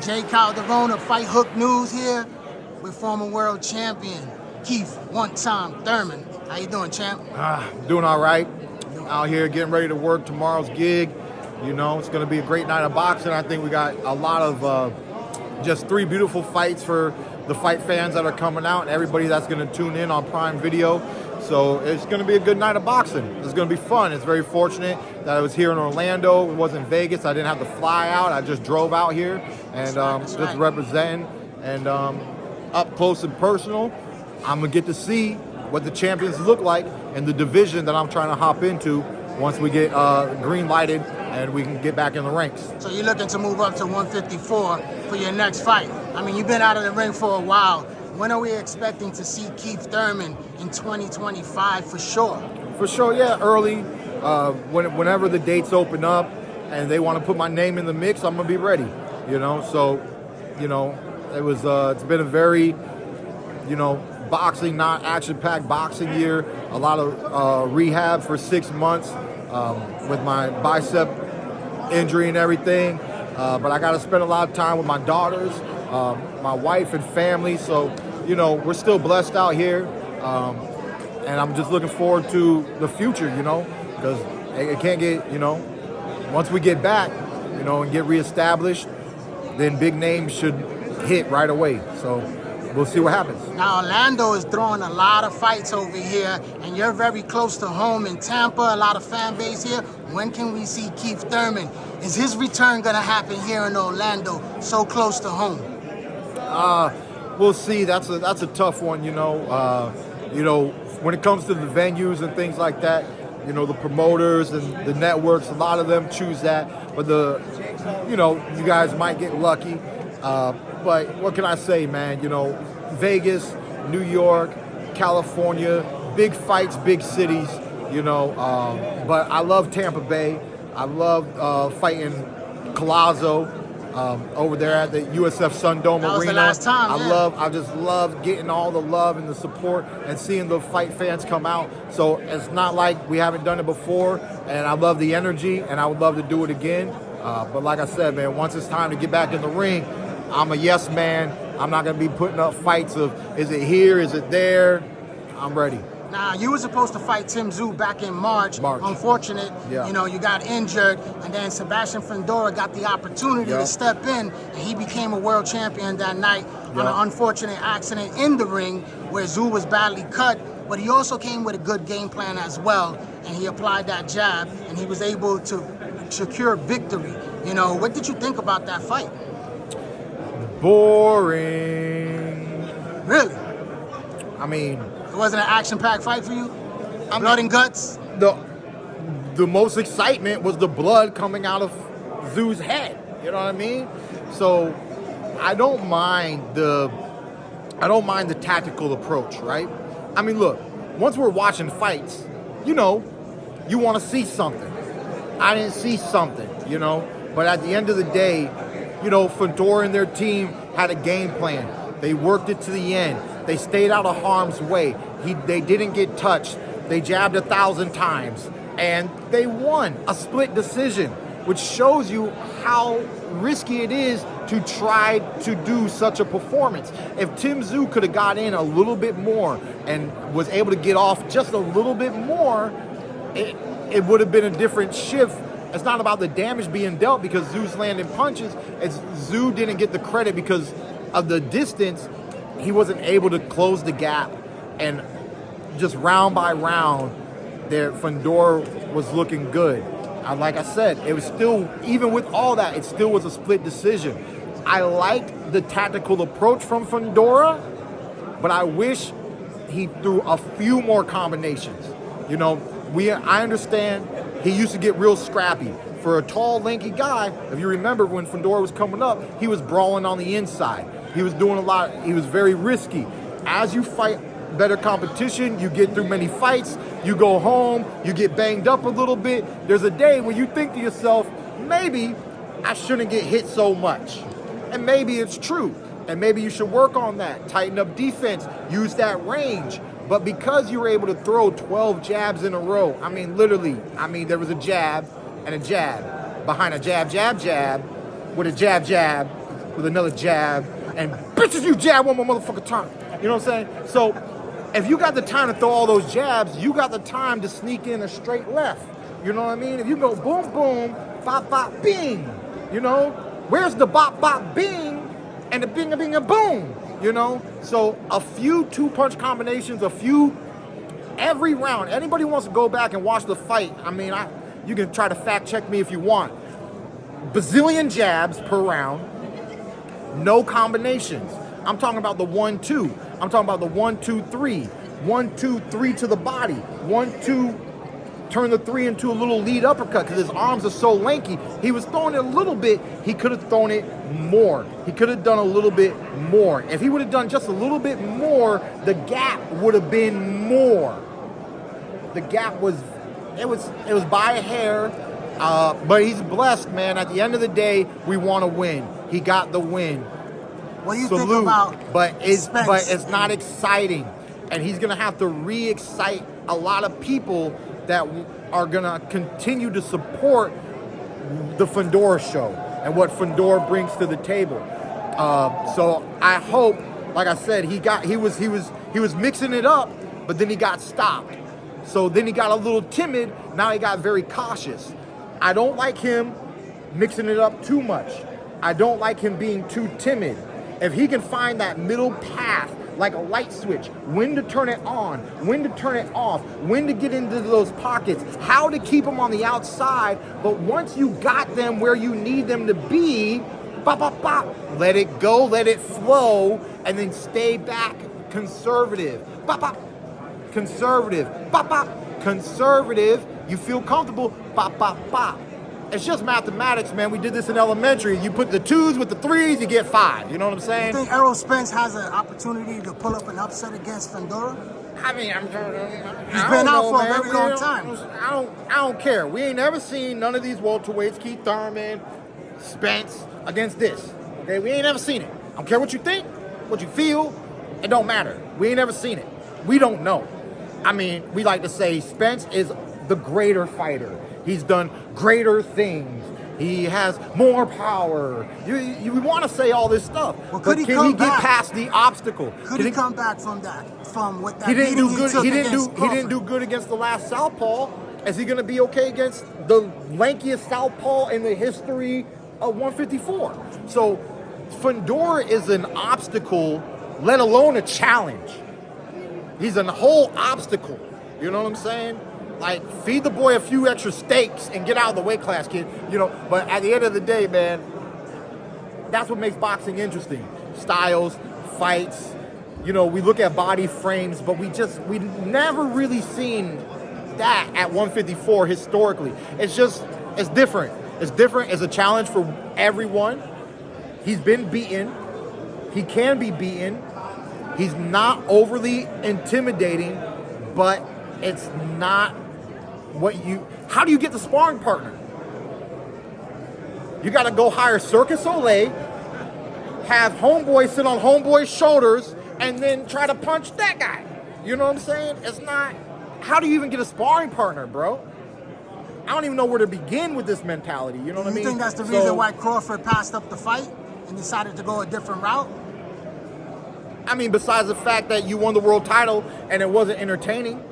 Jay Calderon of Fight Hook News here with former world champion Keith one-time Thurman. How you doing, champ? Doing all right. Out here getting ready to work tomorrow's gig. You know, it's going to be a great night of boxing. I think we got a lot of just 3 beautiful fights for the fight fans that are coming out and everybody that's going to tune in on Prime Video. So it's going to be a good night of boxing. It's going to be fun. It's very fortunate that I was here in Orlando. It wasn't Vegas. I didn't have to fly out. I just drove out here and just representing and up close and personal. I'm going to get to see what the champions look like in the division that I'm trying to hop into once we get green lighted and we can get back in the ranks. So you're looking to move up to 154 for your next fight. I mean, you've been out of the ring for a while. When are we expecting to see Keith Thurman in 2025 for sure? For sure, yeah, early. Whenever the dates open up and they want to put my name in the mix, I'm going to be ready, you know? So, you know, it's been a very, you know, boxing, not action-packed boxing year. A lot of rehab for 6 months with my bicep injury and everything. But I got to spend a lot of time with my daughters, my wife and family. So, you know, we're still blessed out here. And I'm just looking forward to the future, you know, because it can't get, you know, once we get back, you know, and get reestablished, then big names should hit right away. So we'll see what happens. Now, Orlando is throwing a lot of fights over here, and you're very close to home in Tampa, a lot of fan base here. When can we see Keith Thurman? Is his return going to happen here in Orlando, so close to home? We'll see. That's a tough one, you know. When it comes to the venues and things like that, you know, the promoters and the networks, a lot of them choose that. But you guys might get lucky. But what can I say, man? You know, Vegas, New York, California, big fights, big cities, you know. But I love Tampa Bay. I love fighting Collazo over there at the USF Sundome Arena. That was the last time, I just love getting all the love and the support and seeing the fight fans come out. So it's not like we haven't done it before, and I love the energy, and I would love to do it again. But like I said, man, once it's time to get back in the ring, I'm a yes man. I'm not going to be putting up fights of, is it here, is it there? I'm ready. Now, you were supposed to fight Tszyu back in March. Unfortunate, yeah. You know, you got injured, and then Sebastian Fundora got the opportunity to step in, and he became a world champion that night on an unfortunate accident in the ring where Tszyu was badly cut, but he also came with a good game plan as well, and he applied that jab, and he was able to secure victory. You know, what did you think about that fight? Boring. Really? I mean, it wasn't an action-packed fight for you? Blood and guts? The most excitement was the blood coming out of Tszyu's head. You know what I mean? So I don't mind the tactical approach, right? I mean, look, once we're watching fights, you know, you want to see something. I didn't see something, you know, but at the end of the day, you know, Fundora and their team had a game plan. They worked it to the end. They stayed out of harm's way. They didn't get touched. They jabbed 1,000 times. And they won a split decision, which shows you how risky it is to try to do such a performance. If Tszyu could have got in a little bit more and was able to get off just a little bit more, it would have been a different shift. It's not about the damage being dealt because Tszyu's landing punches. Tszyu didn't get the credit because of the distance. He wasn't able to close the gap, and just round by round, Fundora was looking good. Like I said, it was still, even with all that, it still was a split decision. I liked the tactical approach from Fundora, but I wish he threw a few more combinations. You know, I understand he used to get real scrappy. For a tall, lanky guy, if you remember when Fundora was coming up, he was brawling on the inside. He was doing a lot. He was very risky. As you fight better competition, you get through many fights, you go home, you get banged up a little bit. There's a day when you think to yourself, maybe I shouldn't get hit so much. And maybe it's true. And maybe you should work on that. Tighten up defense. Use that range. But because you were able to throw 12 jabs in a row, I mean, literally, there was a jab and a jab behind a jab, jab, jab, with a jab, jab, with another jab, and bitches, you jab one more motherfucking time. You know what I'm saying? So if you got the time to throw all those jabs, you got the time to sneak in a straight left. You know what I mean? If you go boom, boom, bop, bop, bing, you know, where's the bop, bop, bing, and the bing, a bing, a boom, you know? So a few two-punch combinations, every round. Anybody wants to go back and watch the fight, I mean, you can try to fact check me if you want. Bazillion jabs per round, no combinations. I'm talking about the 1-2. I'm talking about the 1-2-3. 1-2-3 to the body. 1-2, turn the 3 into a little lead uppercut because his arms are so lanky. He was throwing it a little bit. He could have thrown it more. He could have done a little bit more. If he would have done just a little bit more, the gap would have been more. The gap was by a hair. But he's blessed, man. At the end of the day, we want to win. He got the win. What do you think about Spence? But it's not Spence? exciting. And he's going to have to re-excite a lot of people that are going to continue to support the Fundora show and what Fundora brings to the table. So I hope, like I said, he was mixing it up, but then he got stopped. So then he got a little timid. Now he got very cautious. I don't like him mixing it up too much. I don't like him being too timid. If he can find that middle path, like a light switch, when to turn it on, when to turn it off, when to get into those pockets, how to keep them on the outside, but once you got them where you need them to be, bop, bop, bop, let it go, let it flow, and then stay back conservative. Bop, bop, conservative. Bop, bop, conservative. You feel comfortable, bop, bop, bop. It's just mathematics, man. We did this in elementary. You put the 2s with the 3s, you get 5. You know what I'm saying? You think Errol Spence has an opportunity to pull up an upset against Fundora? I mean, He's been out for a very long time. I don't care. We ain't never seen none of these welterweights, Keith Thurman, Spence, against this. Okay, we ain't never seen it. I don't care what you think, what you feel. It don't matter. We ain't never seen it. We don't know. I mean, we like to say Spence is the greater fighter. He's done greater things. He has more power. You want to say all this stuff, well, but can he get past the obstacle? Could he come back from that? From what that he didn't do beating good. He Crawford? didn't do good against the last southpaw. Is he going to be okay against the lankiest southpaw in the history of 154? So Fundora is an obstacle, let alone a challenge. He's a whole obstacle. You know what I'm saying? Like, feed the boy a few extra steaks and get out of the weight class, kid. You know, but at the end of the day, man, that's what makes boxing interesting. Styles, fights. You know, we look at body frames, but we never really seen that at 154 historically. It's different. It's different. It's a challenge for everyone. He's been beaten. He can be beaten. He's not overly intimidating, but it's not how do you get the sparring partner? You got to go hire Circus Olay, have homeboy sit on homeboy's shoulders, and then try to punch that guy. You know what I'm saying? It's not, how do you even get a sparring partner, bro? I don't even know where to begin with this mentality. You know what I mean? You think that's the reason why Crawford passed up the fight and decided to go a different route? I mean, besides the fact that you won the world title and it wasn't entertaining.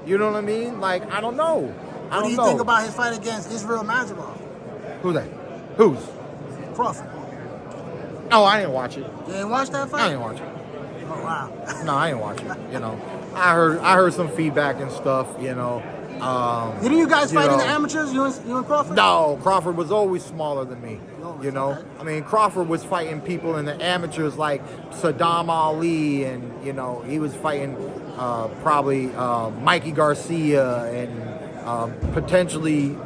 You know what I mean? Like, I don't know. What do you think about his fight against Israel Madrimov? Who's that? Who's? Crawford. Oh, I didn't watch it. You didn't watch that fight? I didn't watch it. Oh, wow. No, I didn't watch it. You know, I heard some feedback and stuff. You know. Didn't you guys fight in the amateurs? You and Crawford? No, Crawford was always smaller than me. You know, okay. I mean, Crawford was fighting people in the amateurs like Saddam Ali, and you know, he was fighting probably Mikey Garcia and potentially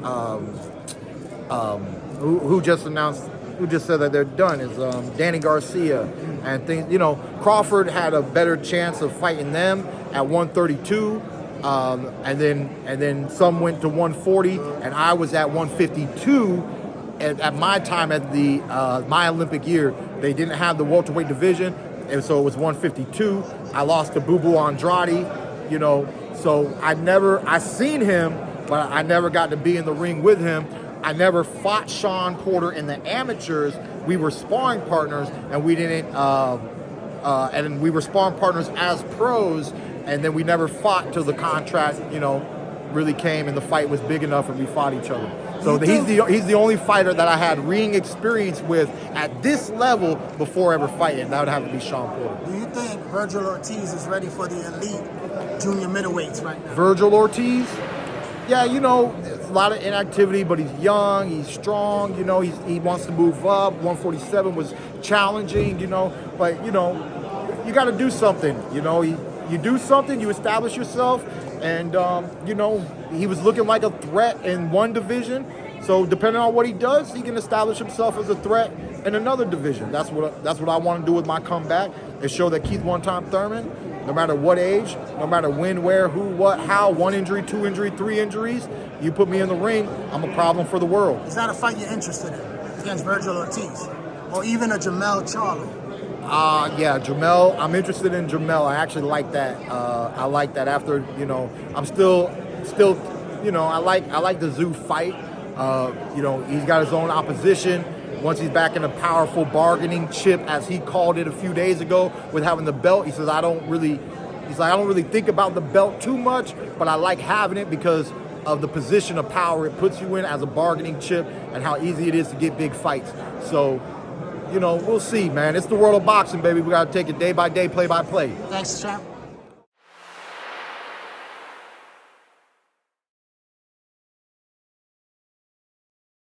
who just said that they're done is Danny Garcia and things. You know, Crawford had a better chance of fighting them at 132. And then some went to 140, and I was at 152. At my time, at my Olympic year, they didn't have the welterweight division, and so it was 152. I lost to Boo Boo Andrade, you know. So I seen him, but I never got to be in the ring with him. I never fought Sean Porter in the amateurs, we were sparring partners, and we didn't. And we were sparring partners as pros, and then we never fought till the contract, really came and the fight was big enough and we fought each other. So he's the only fighter that I had ring experience with at this level before ever fighting. That would have to be Sean Porter. Do you think Vergil Ortiz is ready for the elite junior middleweights right now? Vergil Ortiz? Yeah, it's a lot of inactivity, but he's young, he's strong, he wants to move up. 147 was challenging, but, you got to do something, you do something, you establish yourself, and, he was looking like a threat in one division, so depending on what he does, he can establish himself as a threat in another division. That's what I want to do with my comeback, is show that Keith one-time Thurman, no matter what age, no matter when, where, who, what, how, 1 injury, 2 injury, 3 injuries, you put me in the ring, I'm a problem for the world. Is that a fight you're interested in against Vergil Ortiz? Or even a Jermell Charlo? Yeah, Jermell, I'm interested in Jermell. I actually like that. I like that after, I'm still, I like the Tszyu fight. He's got his own opposition. Once he's back in a powerful bargaining chip, as he called it a few days ago, with having the belt, he says, I don't really think about the belt too much, but I like having it because of the position of power it puts you in as a bargaining chip and how easy it is to get big fights. So, we'll see, man. It's the world of boxing, baby. We got to take it day by day, play by play. Thanks, champ.